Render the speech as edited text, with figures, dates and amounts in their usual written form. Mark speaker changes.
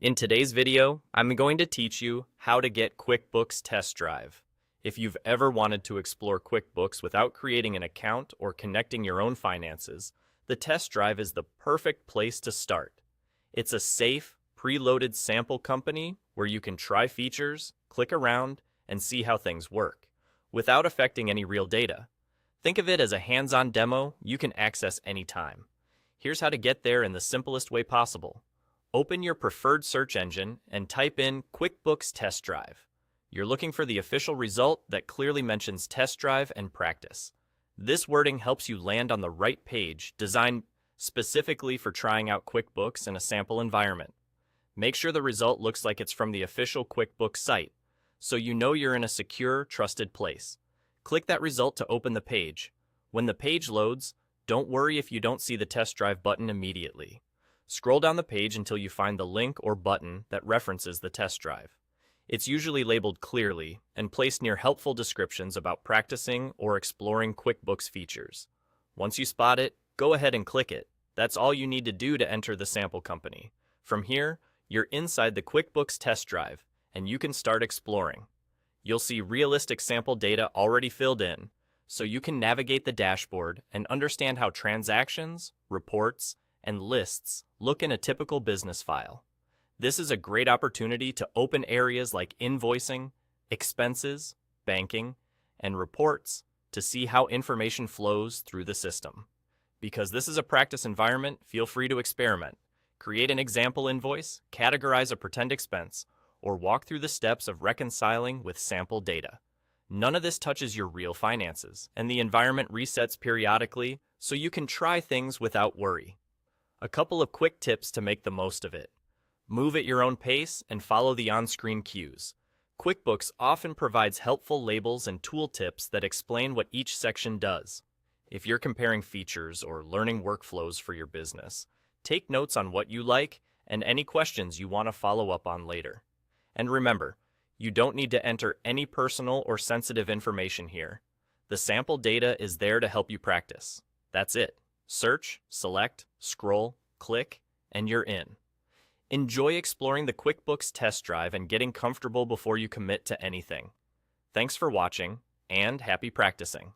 Speaker 1: In today's video, I'm going to teach you how to get QuickBooks Test Drive. If you've ever wanted to explore QuickBooks without creating an account or connecting your own finances, the Test Drive is the perfect place to start. It's a safe, preloaded sample company where you can try features, click around, and see how things work, without affecting any real data. Think of it as a hands-on demo you can access anytime. Here's how to get there in the simplest way possible. Open your preferred search engine and type in QuickBooks Test Drive. You're looking for the official result that clearly mentions Test Drive and Practice. This wording helps you land on the right page, designed specifically for trying out QuickBooks in a sample environment. Make sure the result looks like it's from the official QuickBooks site, so you know you're in a secure, trusted place. Click that result to open the page. When the page loads, don't worry if you don't see the Test Drive button immediately. Scroll down the page until you find the link or button that references the test drive. It's usually labeled clearly and placed near helpful descriptions about practicing or exploring QuickBooks features. Once you spot it, go ahead and click it. That's all you need to do to enter the sample company. From here, you're inside the QuickBooks Test Drive, and you can start exploring. You'll see realistic sample data already filled in, so you can navigate the dashboard and understand how transactions, reports, and lists look in a typical business file. This is a great opportunity to open areas like invoicing, expenses, banking, and reports to see how information flows through the system. Because this is a practice environment, feel free to experiment. Create an example invoice, categorize a pretend expense, or walk through the steps of reconciling with sample data. None of this touches your real finances, and the environment resets periodically so you can try things without worry. A couple of quick tips to make the most of it. Move at your own pace and follow the on-screen cues. QuickBooks often provides helpful labels and tooltips that explain what each section does. If you're comparing features or learning workflows for your business, take notes on what you like and any questions you want to follow up on later. And remember, you don't need to enter any personal or sensitive information here. The sample data is there to help you practice. That's it. Search, select, scroll, click, and you're in. Enjoy exploring the QuickBooks Test Drive and getting comfortable before you commit to anything. Thanks for watching, and happy practicing.